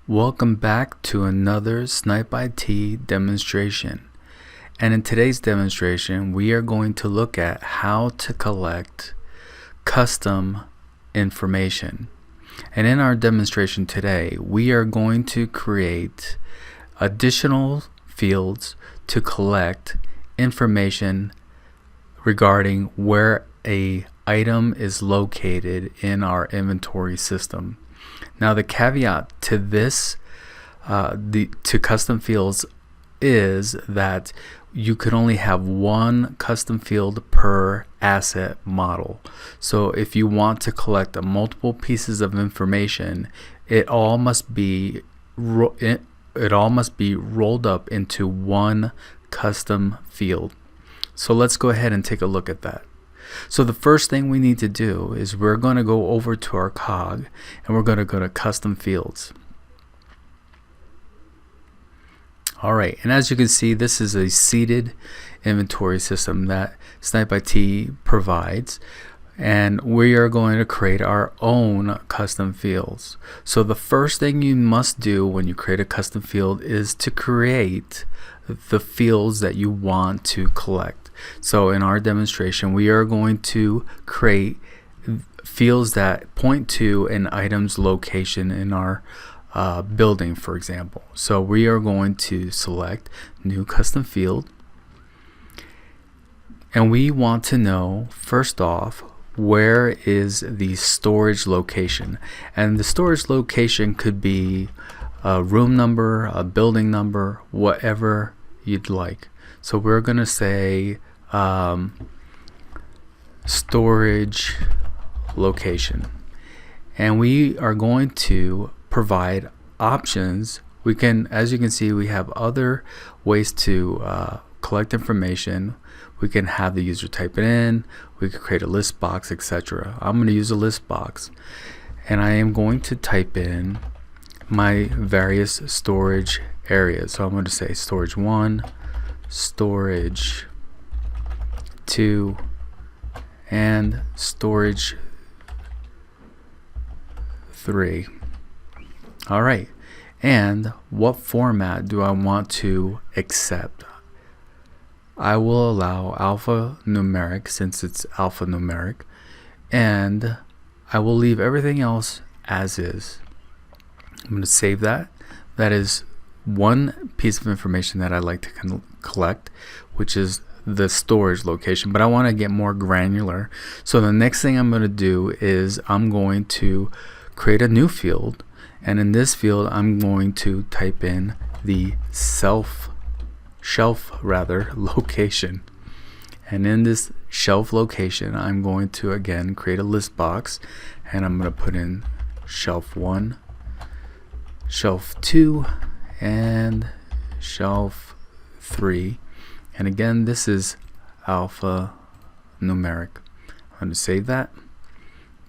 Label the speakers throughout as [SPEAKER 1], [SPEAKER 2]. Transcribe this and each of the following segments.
[SPEAKER 1] Welcome back to another Snipe-IT demonstration. And in today's demonstration, we are going to look at how to collect custom information. And in our demonstration today, we are going to create additional fields to collect information regarding where a item is located in our inventory system. Now the caveat to this, to custom fields, is that you could only have one custom field per asset model. So if you want to collect multiple pieces of information, it all must be rolled up into one custom field. So let's go ahead and take a look at that. So the first thing we need to do is we're going to go over to our cog and we're going to go to custom fields. Alright, and as you can see, this is a seeded inventory system that Snipe-IT provides, and we are going to create our own custom fields. So the first thing you must do when you create a custom field is to create the fields that you want to collect. So in our demonstration, we are going to create fields that point to an item's location in our building, for example. So we are going to select new custom field, and we want to know first off, where is the storage location? And the storage location could be a room number, a building number, whatever you'd like. So we're going to say storage location, and we are going to provide options. We can, as you can see, we have other ways to collect information. We can have the user type it in, we could create a list box, etc. I'm going to use a list box, and I am going to type in my various storage areas. So I'm going to say storage 1, storage 2, and storage 3. Alright, and what format do I want to accept? I will allow alphanumeric, since it's alphanumeric, and I will leave everything else as is. I'm going to save that. That is one piece of information that I like to collect, which is the storage location, but I want to get more granular. So the next thing I'm going to do is I'm going to create a new field, and in this field I'm going to type in the shelf location, and in this shelf location I'm going to again create a list box, and I'm going to put in shelf 1, shelf 2, and shelf 3, and again this is alphanumeric. I'm going to save that,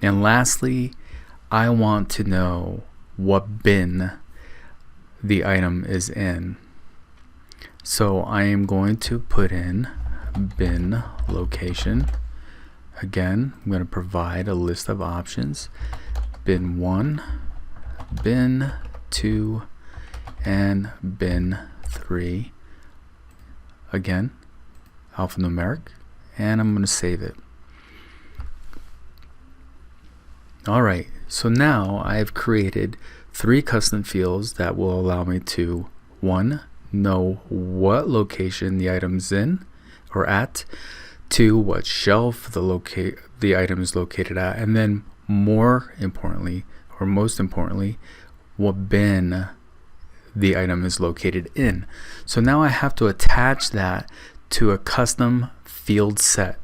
[SPEAKER 1] and lastly I want to know what bin the item is in. So I am going to put in bin location. Again, I'm going to provide a list of options: bin 1, bin 2, and bin 3. Again, alphanumeric, and I'm going to save it. Alright, so now I have created 3 custom fields that will allow me to 1. Know what location the item's in or at, 2. What shelf the item is located at, and then more importantly, or most importantly, what bin the item is located in. So now I have to attach that to a custom field set.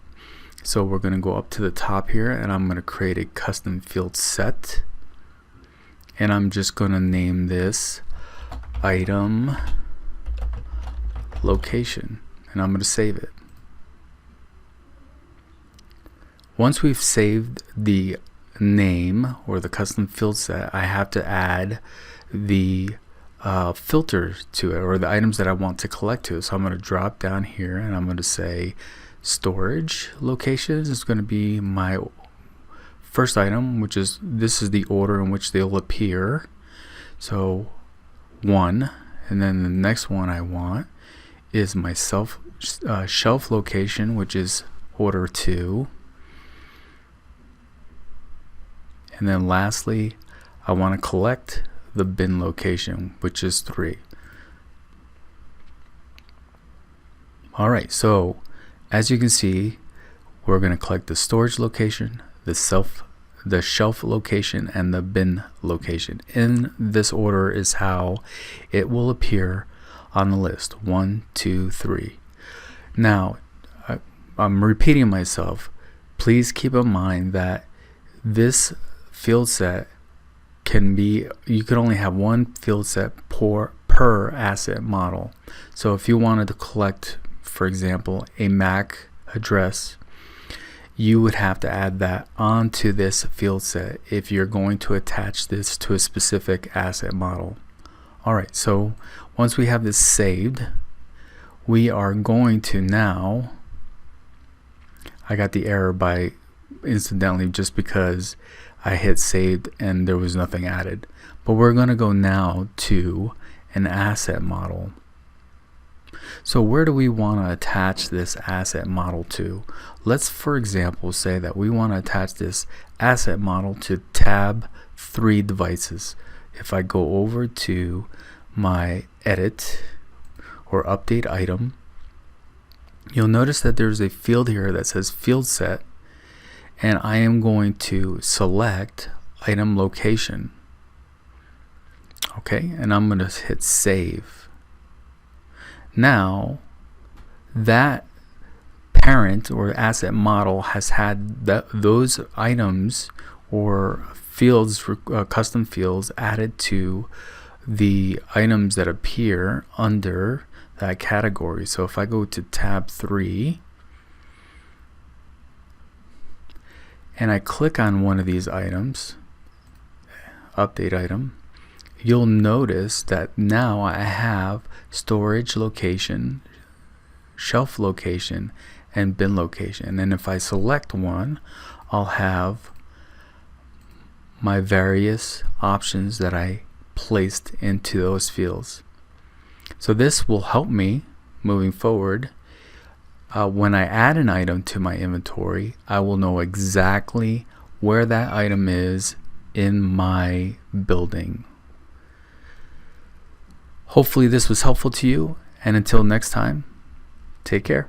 [SPEAKER 1] So we're going to go up to the top here, and I'm going to create a custom field set, and I'm just going to name this item location, and I'm going to save it. Once we've saved the name or the custom field set, I have to add the filter to it, or the items that I want to collect to. So I'm going to drop down here, and I'm going to say storage locations is going to be my first item, which is, this is the order in which they'll appear. So 1, and then the next one I want is my shelf location, which is order 2, and then lastly I want to collect the bin location, which is 3. Alright, so as you can see, we're going to collect the storage location, the shelf location, and the bin location. In this order is how it will appear on the list. 1, 2, 3. Now, I'm repeating myself. Please keep in mind that this field set you can only have one field set per asset model. So if you wanted to collect, for example, a MAC address, you would have to add that onto this field set if you're going to attach this to a specific asset model. Alright, so once we have this saved, we are going to now, I got the error by incidentally just because I hit saved and there was nothing added, but we're going to go now to an asset model. So where do we want to attach this asset model to? Let's, for example, say that we want to attach this asset model to tab 3 devices. If I go over to my edit or update item, you'll notice that there's a field here that says field set, and I am going to select item location. Okay, and I'm going to hit save. Now that parent or asset model has had those items or fields, custom fields added to the items that appear under that category. So if I go to tab 3 and I click on one of these items, update item, you'll notice that now I have storage location, shelf location, and bin location. And if I select one, I'll have my various options that I placed into those fields. So this will help me moving forward. When I add an item to my inventory, I will know exactly where that item is in my building. Hopefully this was helpful to you, and until next time, take care.